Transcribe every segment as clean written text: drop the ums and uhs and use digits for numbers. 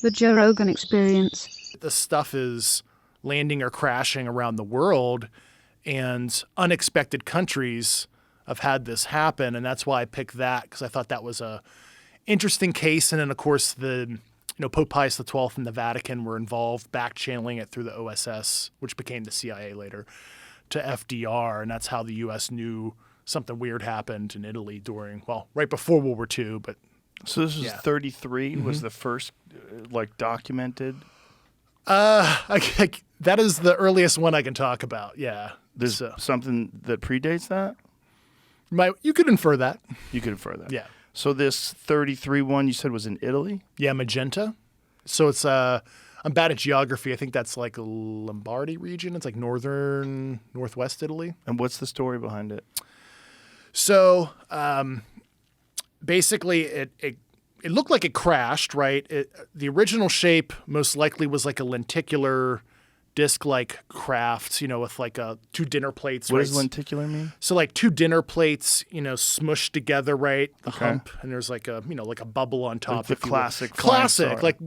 The Joe Rogan Experience. The stuff is landing or crashing around the world, and unexpected countries have had this happen, and that's why I picked that, because I thought that was a interesting case. And then, of course, Pope Pius XII and the Vatican were involved, back channeling it through the OSS, which became the CIA later, to FDR, and that's how the U.S. knew something weird happened in Italy right before World War II. But so this was 33 was the first documented. That is the earliest one I can talk about. Yeah, there's something that predates that. You could infer that. You could infer that. Yeah. So this 33 one you said was in Italy. Yeah, Magenta. So it's I'm bad at geography. I think that's like a Lombardy region. It's like northwest Italy. And what's the story behind it? So basically, it looked like it crashed, right? The original shape most likely was like a lenticular disc-like craft, with like two dinner plates. What right? does lenticular mean? So like two dinner plates, smushed together, right? The hump, and there's like a bubble on top. Like the classic saucer. Like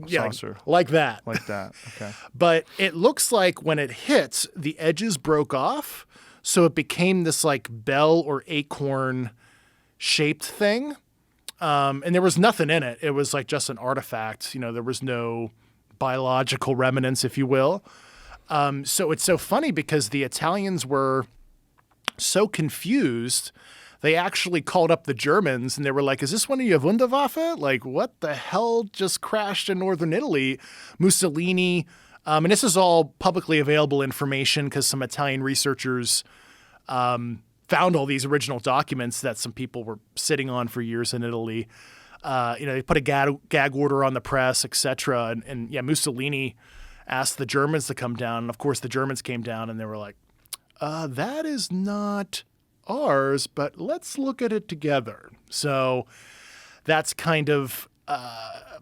that. Like that. Okay. But it looks like when it hits, the edges broke off, so it became this like bell or acorn shaped thing. And there was nothing in it. It was like just an artifact. There was no biological remnants, if you will. So it's so funny because the Italians were so confused. They actually called up the Germans and they were like, is this one of your Wunderwaffe? Like, what the hell just crashed in northern Italy? Mussolini. And this is all publicly available information because some Italian researchers found all these original documents that some people were sitting on for years in Italy. They put a gag order on the press, etc. And Mussolini asked the Germans to come down. And of course, the Germans came down and they were like, that is not ours, but let's look at it together. So that's kind of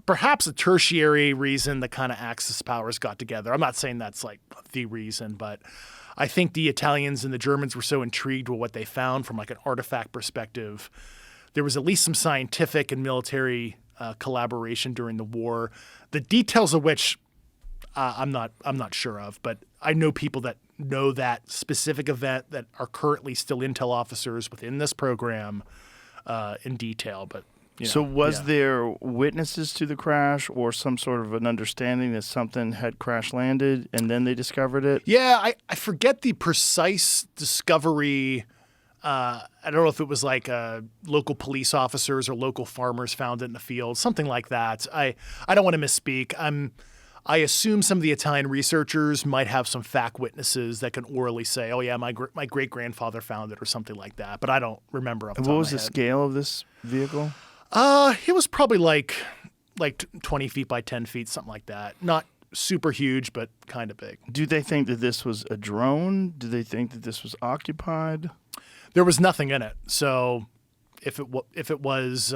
perhaps a tertiary reason the kind of Axis powers got together. I'm not saying that's like the reason, but I think the Italians and the Germans were so intrigued with what they found from like an artifact perspective. There was at least some scientific and military collaboration during the war, the details of which I'm not sure of, but I know people that know that specific event that are currently still intel officers within this program in detail. But so was there witnesses to the crash or some sort of an understanding that something had crash landed and then they discovered it? Yeah, I forget the precise discovery. I don't know if it was like local police officers or local farmers found it in the field, something like that. I don't want to misspeak. I assume some of the Italian researchers might have some fact witnesses that can orally say, oh, yeah, my great-grandfather found it or something like that. But I don't remember off the top of my head. What was the scale of this vehicle? It was probably like 20 feet by 10 feet, something like that. Not super huge, but kind of big. Do they think that this was a drone? Do they think that this was occupied? There was nothing in it. So if it was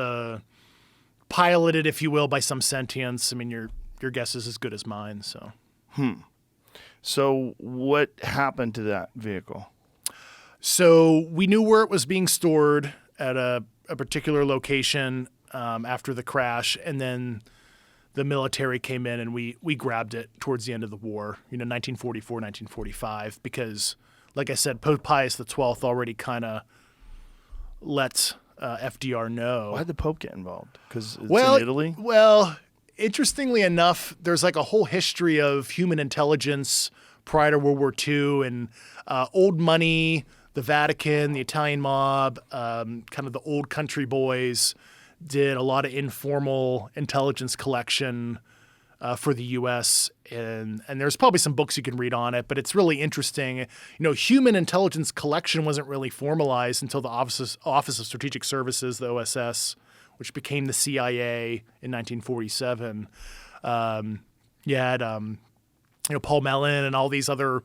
piloted, if you will, by some sentience, I mean, your guess is as good as mine. So. So what happened to that vehicle? So we knew where it was being stored at a particular location after the crash, and then the military came in and we grabbed it towards the end of the war, 1944, 1945, because, like I said, Pope Pius XII already kind of let FDR know. Why did the Pope get involved? Because it's in Italy? Well, interestingly enough, there's like a whole history of human intelligence prior to World War II and old money, the Vatican, the Italian mob, kind of the old country boys did a lot of informal intelligence collection for the U.S. And there's probably some books you can read on it, but it's really interesting. Human intelligence collection wasn't really formalized until the Office of Strategic Services, the OSS, which became the CIA in 1947. You had, Paul Mellon and all these other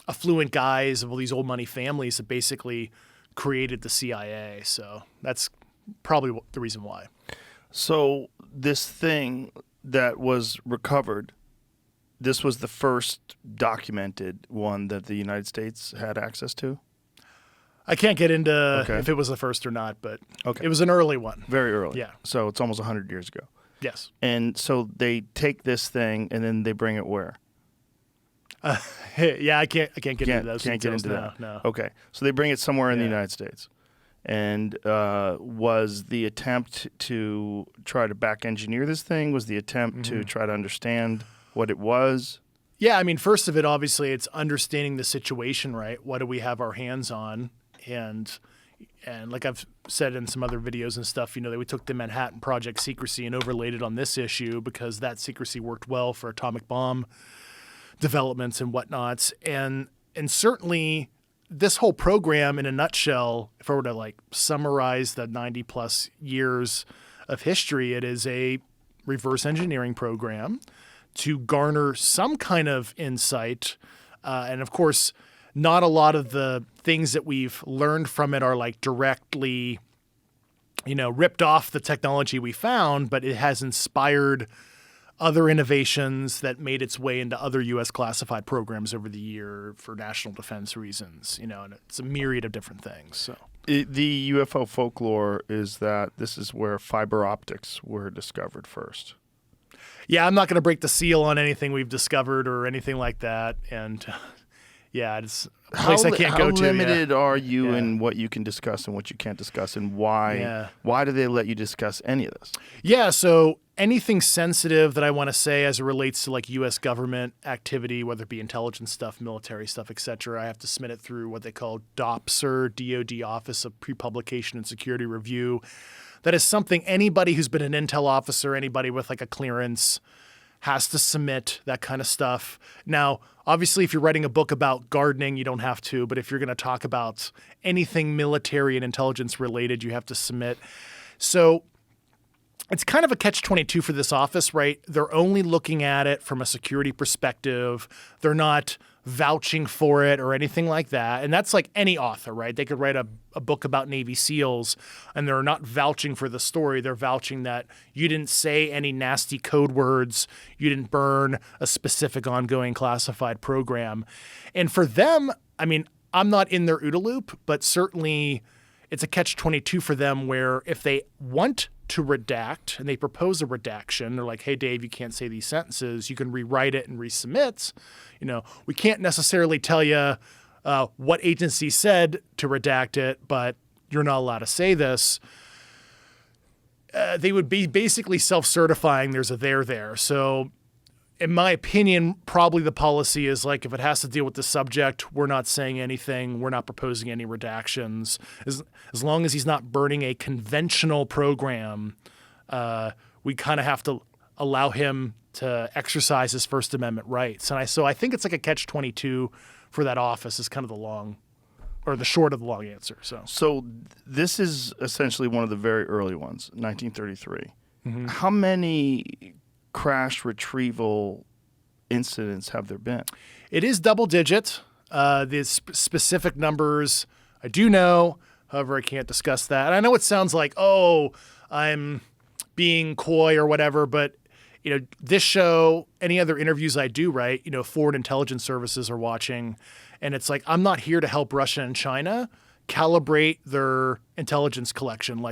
affluent guys of all these old money families that basically created the CIA. So that's probably the reason why. So this thing that was recovered, this was the first documented one that the United States had access to? I can't get into if it was the first or not, but it was an early one. Very early. Yeah. So it's almost 100 years ago. Yes. And so they take this thing and then they bring it where? Yeah, I can't get into those Can't get details. into that. No. Okay. So they bring it somewhere in the Yeah. United States. And was the attempt to try to back engineer this thing? Was the attempt to try to understand what it was? Yeah, I mean, first of it, obviously, it's understanding the situation, right? What do we have our hands on? And like I've said in some other videos and stuff, that we took the Manhattan Project secrecy and overlaid it on this issue because that secrecy worked well for atomic bomb developments and whatnots. And certainly this whole program in a nutshell, if I were to summarize the 90 plus years of history, it is a reverse engineering program to garner some kind of insight. And of course, not a lot of the things that we've learned from it are directly, ripped off the technology we found, but it has inspired other innovations that made its way into other U.S. classified programs over the year for national defense reasons, and it's a myriad of different things. So the UFO folklore is that this is where fiber optics were discovered first. Yeah, I'm not going to break the seal on anything we've discovered or anything like that. And yeah, it's a place I can't go to. How limited are you in what you can discuss and what you can't discuss, and why? Yeah. Why do they let you discuss any of this? Yeah, so anything sensitive that I want to say as it relates to U.S. government activity, whether it be intelligence stuff, military stuff, et cetera, I have to submit it through what they call DOPSR, DoD Office of Pre-Publication and Security Review. That is something anybody who's been an intel officer, anybody with a clearance has to submit that kind of stuff. Now, obviously, if you're writing a book about gardening, you don't have to. But if you're going to talk about anything military and intelligence related, you have to submit. So it's kind of a catch-22 for this office, right? They're only looking at it from a security perspective. They're not vouching for it or anything like that. And that's like any author, right? They could write a book about Navy SEALs and they're not vouching for the story. They're vouching that you didn't say any nasty code words. You didn't burn a specific ongoing classified program. And for them, I mean, I'm not in their OODA loop, but certainly it's a catch-22 for them where if they want to redact and they propose a redaction, they're like, hey, Dave, you can't say these sentences. You can rewrite it and resubmit. We can't necessarily tell you what agency said to redact it, but you're not allowed to say this. They would be basically self-certifying there's a there. So in my opinion, probably the policy is if it has to deal with the subject, we're not saying anything. We're not proposing any redactions. As long as he's not burning a conventional program, we kind of have to allow him to exercise his First Amendment rights. And so I think it's a catch-22 for that office is kind of the short of the long answer. So this is essentially one of the very early ones, 1933. Mm-hmm. How many crash retrieval incidents have there been? It is double digit. The specific numbers I do know. However, I can't discuss that. And I know it sounds like, I'm being coy or whatever, but this show, any other interviews I do, right? Foreign intelligence services are watching, and it's I'm not here to help Russia and China calibrate their intelligence collection.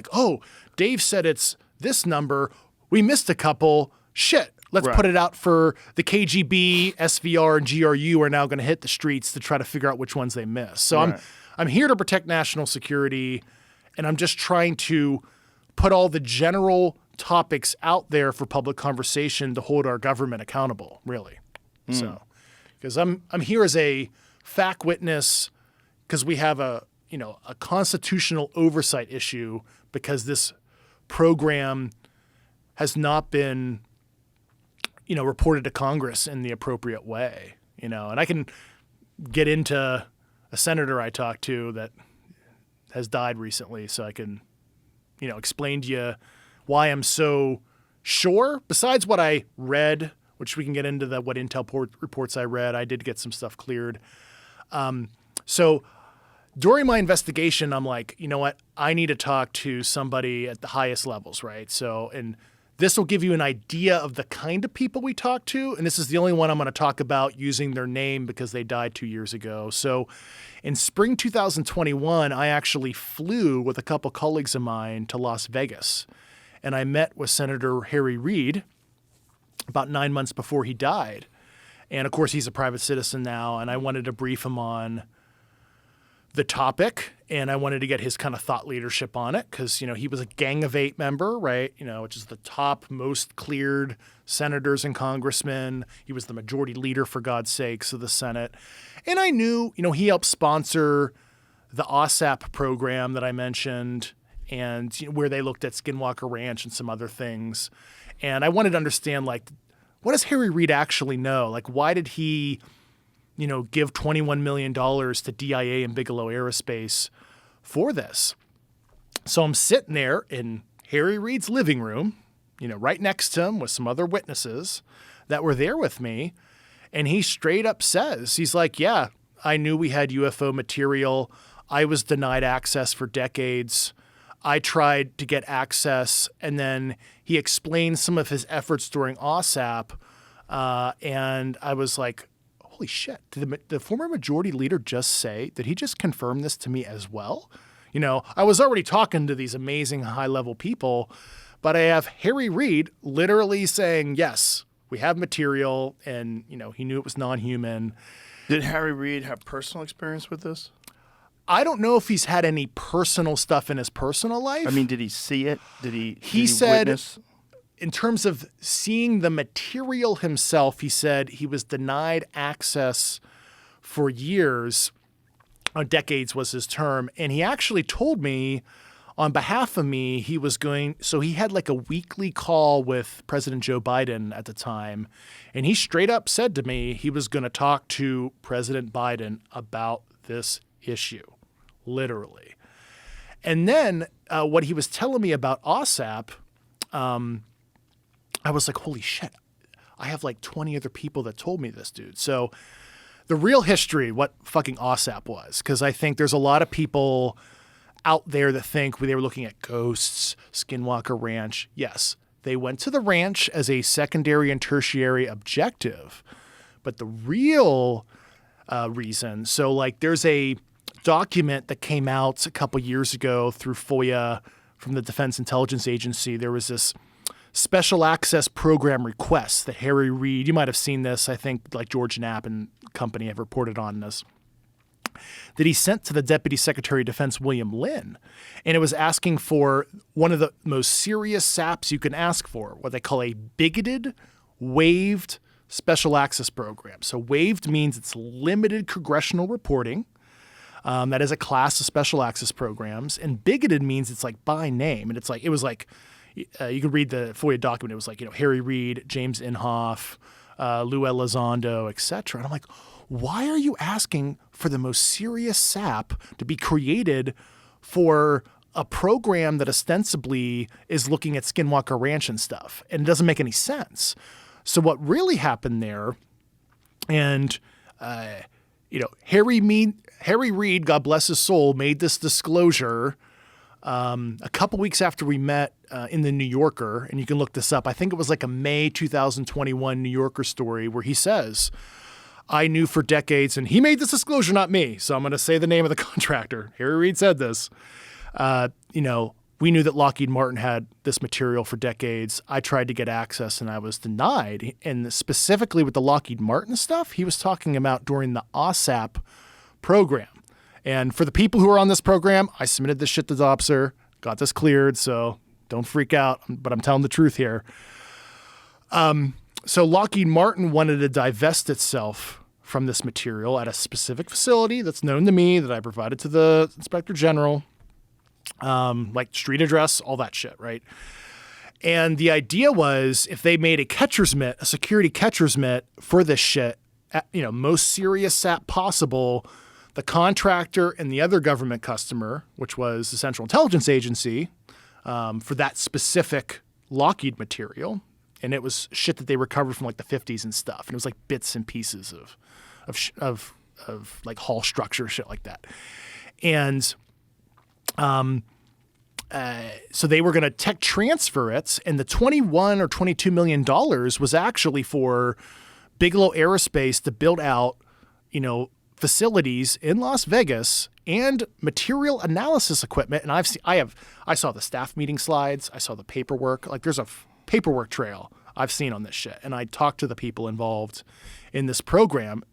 Dave said it's this number. We missed a couple. Shit. Let's put it out for the KGB, SVR, and GRU are now going to hit the streets to try to figure out which ones they missed. So I'm here to protect national security, and I'm just trying to put all the general topics out there for public conversation to hold our government accountable, really. So, because I'm here as a fact witness because we have a constitutional oversight issue because this program has not been reported to Congress in the appropriate way, and I can get into a senator I talked to that has died recently, so I can, explain to you why I'm so sure. Besides what I read, which we can get into what intel reports I read, I did get some stuff cleared. So during my investigation, I'm like, you know what? I need to talk to somebody at the highest levels, right? So, and this will give you an idea of the kind of people we talk to. And this is the only one I'm going to talk about using their name because they died 2 years ago. So in spring 2021, I actually flew with a couple colleagues of mine to Las Vegas. and I met with Senator Harry Reid about 9 months before he died. And of course, he's a private citizen now, and I wanted to brief him on the topic, and I wanted to get his kind of thought leadership on it because, he was a Gang of Eight member, right? Which is the top most cleared senators and congressmen. He was the majority leader, for God's sakes, of the Senate. And I knew, he helped sponsor the OSAP program that I mentioned and where they looked at Skinwalker Ranch and some other things. And I wanted to understand, what does Harry Reid actually know? Why did he give $21 million to DIA and Bigelow Aerospace for this? So I'm sitting there in Harry Reid's living room, right next to him with some other witnesses that were there with me. And he straight up says, he's like, yeah, I knew we had UFO material. I was denied access for decades. I tried to get access. And then he explained some of his efforts during OSAP. And I was like, holy shit, did the former majority leader just say, did he just confirm this to me as well? I was already talking to these amazing high-level people, but I have Harry Reid literally saying, yes, we have material, and, he knew it was non-human. Did Harry Reid have personal experience with this? I don't know if he's had any personal stuff in his personal life. I mean, did he see it? Did he said, witness? In terms of seeing the material himself, he said he was denied access for years, decades was his term. And he actually told me on behalf of me, he had a weekly call with President Joe Biden at the time. And he straight up said to me he was going to talk to President Biden about this issue, literally. And then what he was telling me about OSAP, I was like, holy shit, I have 20 other people that told me this, dude. So the real history, what fucking OSAP was, because I think there's a lot of people out there that think they were looking at ghosts, Skinwalker Ranch. Yes, they went to the ranch as a secondary and tertiary objective. But the real reason, so there's a document that came out a couple years ago through FOIA from the Defense Intelligence Agency. There was this special access program request that Harry Reid, you might have seen this, I think George Knapp and company have reported on this, that he sent to the Deputy Secretary of Defense, William Lynn. And it was asking for one of the most serious SAPs you can ask for, what they call a bigoted, waived special access program. So waived means it's limited congressional reporting. That is a class of special access programs. And bigoted means it's by name. And it was you could read the FOIA document. It was Harry Reid, James Inhofe, Lou Elizondo, etc. And I'm like, why are you asking for the most serious SAP to be created for a program that ostensibly is looking at Skinwalker Ranch and stuff? And it doesn't make any sense. So what really happened there, and Harry Reid, God bless his soul, made this disclosure a couple weeks after we met in the New Yorker, and you can look this up. I think it was a May 2021 New Yorker story where he says, I knew for decades, and he made this disclosure, not me, so I'm going to say the name of the contractor. Harry Reid said this. We knew that Lockheed Martin had this material for decades. I tried to get access, and I was denied. And specifically with the Lockheed Martin stuff, he was talking about during the OSAP program. And for the people who are on this program, I submitted this shit to DOPSR, got this cleared, so don't freak out, but I'm telling the truth here. So Lockheed Martin wanted to divest itself from this material at a specific facility that's known to me that I provided to the Inspector General, street address, all that shit, right? And the idea was if they made a catcher's mitt, a security catcher's mitt for this shit, most serious SAP possible, the contractor and the other government customer, which was the Central Intelligence Agency, for that specific Lockheed material. And it was shit that they recovered from the 50s and stuff. And it was bits and pieces of hull structure, shit like that. And so they were going to tech transfer it. And the $21 or $22 million was actually for Bigelow Aerospace to build out, facilities in Las Vegas and material analysis equipment. And I saw the staff meeting slides. I saw the paperwork. Like there's a paperwork trail I've seen on this shit. And I talked to the people involved in this program,